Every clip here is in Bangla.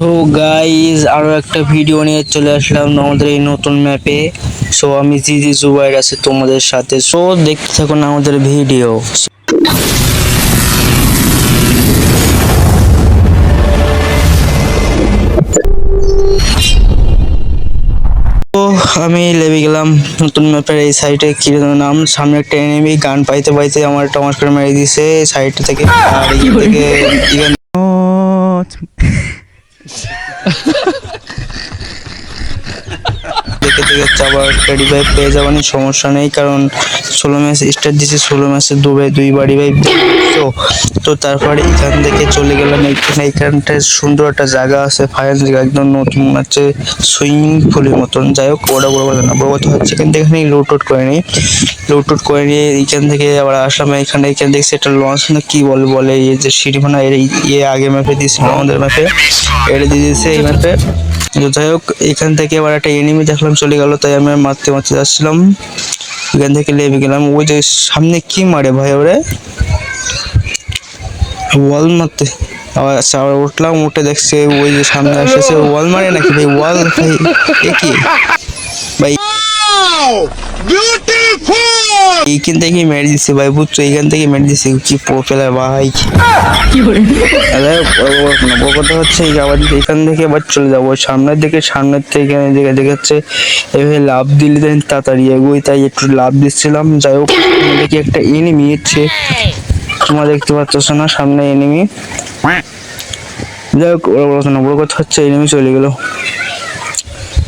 তো গাইজ আরো একটা ভিডিও নিয়ে চলে আসলাম আমাদের এই নতুন ম্যাপে। সো আমি জিজি জুবাইর আছে তোমাদের সাথে, সো দেখতে থাকুন আমাদের ভিডিও। তো আমি লেবে গেলাম নতুন ম্যাপের এই সাইডে, কি নাম, সামনে একটা এনিমি গান পাইতে পাইতে আমার টমাস করে মেরে দিছে সাইড থেকে। আর এখান থেকে দেখে দেখে আবার একটা রিভাইভ পেয়ে যাবেন, সমস্যা নেই, কারণ 16 ম্যাচ স্টার্ট দিয়েছে, 16 ম্যাচে দুইবার রিভাইভ। তো তারপরে এখান থেকে চলে গেলাম এইখানটায় সুন্দর একটা জায়গা আছে, ফায়ার জায়গা, একদম নতুন আছে, সুইমিং পুলের মতন। যাই হোক, ওটা বড় কথা না, বড় কথা হচ্ছে এখান থেকে লুট করে নিয়ে এইখান থেকে আবার আসলাম এখানে দেখছি একটা লঞ্চ না কি বলে এই যে সিঁড়িখানা আগে ম্যাপে দিয়েছিল, আমাদের ম্যাপে এটা দিয়ে দিয়েছে এই ম্যাপে। যাই হোক, এখান থেকে আবার একটা এনিমি দেখলাম চলে গেল, তাই আমি মারতে যাচ্ছিলাম, এখান থেকে লেবে গেলাম। ওই যে সামনে কি মারে ভাই, ওরে ওয়াল মারতে। আচ্ছা, আবার উঠলাম, উঠে দেখছে ওই যে সামনে আসতেছে, ওয়াল মারে নাকি ভাই, ওয়াল ভাই কি ভাই, এইখান থেকে মেরে দিচ্ছে ভাই, বুঝছো, এইখান থেকে মেরে দিচ্ছে, কি প্রোপেলার ভাই। কথা হচ্ছে আবার এখান থেকে আবার চলে যাবো সামনের দিকে, দেখাচ্ছে এভাবে লাভ দিলে দেন তাড়াতাড়ি এগোই, তাই একটু লাভ দিচ্ছিলাম। যাই হোক, দেখি একটা এনিমি এসছে, তোমরা দেখতে পাচ্ছ না সামনে এনিমি। যাই হোক, বড় কথা হচ্ছে এনিমি চলে গেল,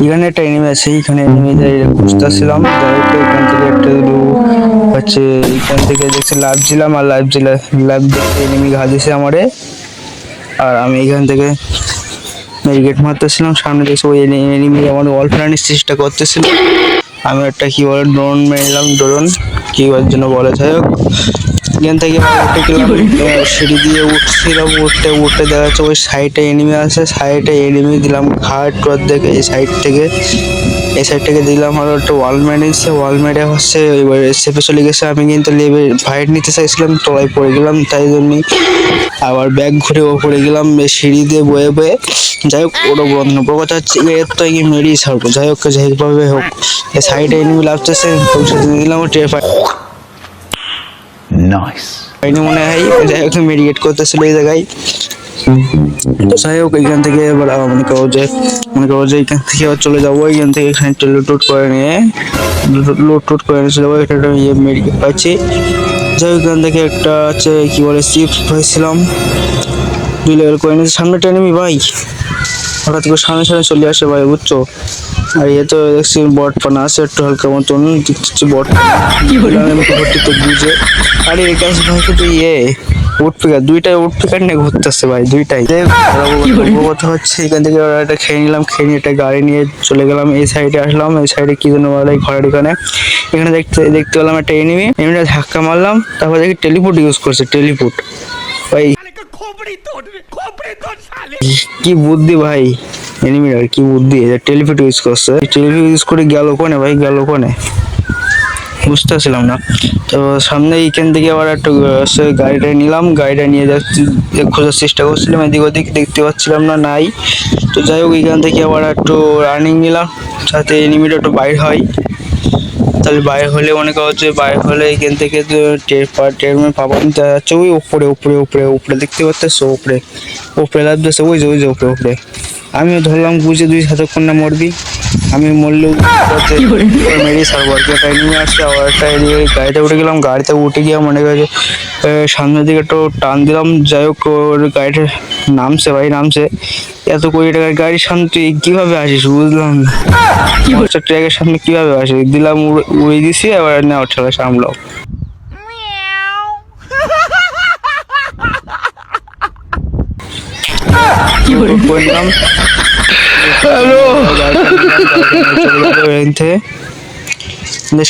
এখানে একটা এনিমি আছে, এখানে এনিমি খুঁজতেছিলাম। যাই হোক, এখান থেকে একটা হচ্ছে এখান থেকে দেখছি লাভ দিলাম, আর লাভ দেখে এনিমি ঘা দিছে আমারে, আর আমি এখান থেকে মেরিগেট মারতেছিলাম, সামনে দেখছি ওই এনিমি আমাদের ওয়াল ফ্লানির চেষ্টা করতেছিল, আমি একটা কি বলে ড্রোন মেরলাম, ড্রোন কি জন্য বলে। যাই হোক, এখান থেকে উঠে গেলাম, সিঁড়ি দিয়ে উঠছিলাম, উঠতে দেখা যাচ্ছে ওই সাইডে এনিমি আছে, সাইডে এনিমি দিলাম ঘাট দেখে এই সাইড থেকে দিলাম, আর একটা ওয়াল মেরেছে, ওয়াল মেরে হচ্ছে এবার চেপে চলে গেছে। আমি কিন্তু লেবে ফাইট নিতে চাইছিলাম, তলায় পড়ে গেলাম, তাই জন্যই আবার ব্যাগ ঘুরে পড়ে গেলাম সিঁড়ি দিয়ে বয়ে। যাই হোক, ওটা বন্ধ কথা হচ্ছে এর তো মেরেই ছাড়বো। যাই হোক, যেভাবে হোক সাইডে এনিমি লাগতেছে, দিলাম মনে হয়। যাই হোক, মেডিকেট করতেছিল এই জায়গায়। তো যাই হোক, এখান থেকে এবার মনে করো যে এখান থেকে আবার চলে যাবো, এখান থেকে এখানে লুট করে নিয়ে চলে যাবো, এটা মেডিকেট পাচ্ছি। যাই হোক, এখান থেকে একটা হচ্ছে কি বলে চিপস পাইছিলাম, 2 লেভেল করে নিয়েছি। সামনে এনিমি ভাই, হঠাৎ করে সামনে চলে আসে ভাই, বুঝছো। আর এ তো দেখছি বট পানা আছে একটু হালকা মতন, দেখছি বট তো বুঝে। আরে এই কাজ ভাই কিন্তু দুইটা উড পিকার নিয়ে ঘুরতেছে ভাই, দুইটাই। কথা হচ্ছে এখান থেকে একটা খেয়ে নিলাম, খেয়ে নিয়ে একটা গাড়ি নিয়ে চলে গেলাম, এই সাইডে আসলাম, এই সাইডে কি জন্য বলে ঘরের এখানে দেখতে পেলাম একটা এনিমিটা ধাক্কা মারলাম, তারপর দেখি টেলিপোর্ট ইউজ করছে, টেলিপোর্ট ভাই কি বুদ্ধি ভাই, এনিমিটার কি বুদ্ধি, টেলিপোর্ট ইউজ করছে, টেলিপোর্ট ইউজ করে গেল কোনে ভাই, গেল কোনে বুঝতেছিলাম না। তো সামনে এইখান থেকে আবার একটা গাড়িটা নিলাম, গাড়িটা নিয়ে যাচ্ছি, খোঁজার চেষ্টা করছিলাম, এদিক ওদিক দেখতে পাচ্ছিলাম না, নাই। তো যাই হোক, এখান থেকে আবার একটু রানিং নিলাম, যাতে এনিমিটা একটু বাইর হয়, তাহলে বাইরে হলে মনে করো যে বাইরে হলে এখান থেকে টের পাবো। দেখা যাচ্ছে ওই উপরে দেখতে পাচ্ছ, উপরে লাভ দিচ্ছে, ওই যে উপরে আমিও ধরলাম বুঝে, দুই সাতক্ষণ না মরবি, আমি মরলেও মেরে ছাড়বো আর কি। একটা এনিমি আসছে, আবার একটা গাড়িতে উঠে গেলাম, গাড়িতে উঠে গিয়ে মনে করে সামনের দিকে একটু টান দিলাম। যাই হোক, ওর গাড়িটা নামছে, এত কোটি টাকার গাড়ির সামনে তুই কিভাবে আসিস বুঝলাম না, ট্রাকের সামনে কিভাবে আসিস, দিলাম উড়ে দিছি, আবার নেওয়া ঠেলা সামলাও। করলাম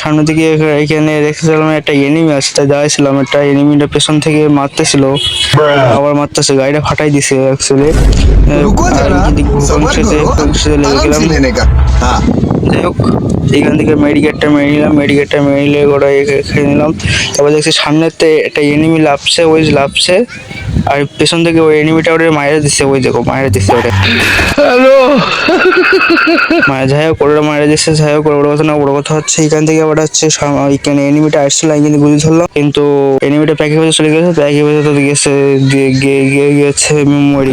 সামনের দিকে, এখানে দেখতেছিলাম একটা এনিমি আছে, তাই দাঁড়াইছিলাম, একটা এনিমিটা পেছন থেকে মারতেছিল, আবার মারতেছে, গাড়িটা ফাটাই দিছে অ্যাকচুয়ালি। যাই হোক এইখান থেকে মেডিকেটটা মেরে নিলাম, মেডিকেটটা মেরে নিলে ওরা খেয়ে নিলাম। তারপর দেখছি সামনেতে একটা এনিমি লাফছে, ওই লাফছে, আর পেছন থেকে ওই এনিমিটা ওরে মায়েরা দিচ্ছে, ওই দেখো মায়েরা দিচ্ছে ওরে। হ্যালো মায়ের যাই হোক ওরা মায়েরা দিচ্ছে। যাই হোক বড় কথা না, বড় কথা হচ্ছে এখান থেকে আবার হচ্ছে এখানে এনিমিটা আসছিল, আমি কিন্তু গুলি ধরলাম, কিন্তু এনিমিটা প্যাকের ভেতরে চলে গেছে, প্যাকের ভেতরে গেছে গিয়েছে মেমোরি।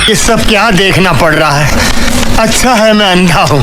ये सब क्या देखना पड़ रहा है। अच्छा है मैं अंधा हूँ।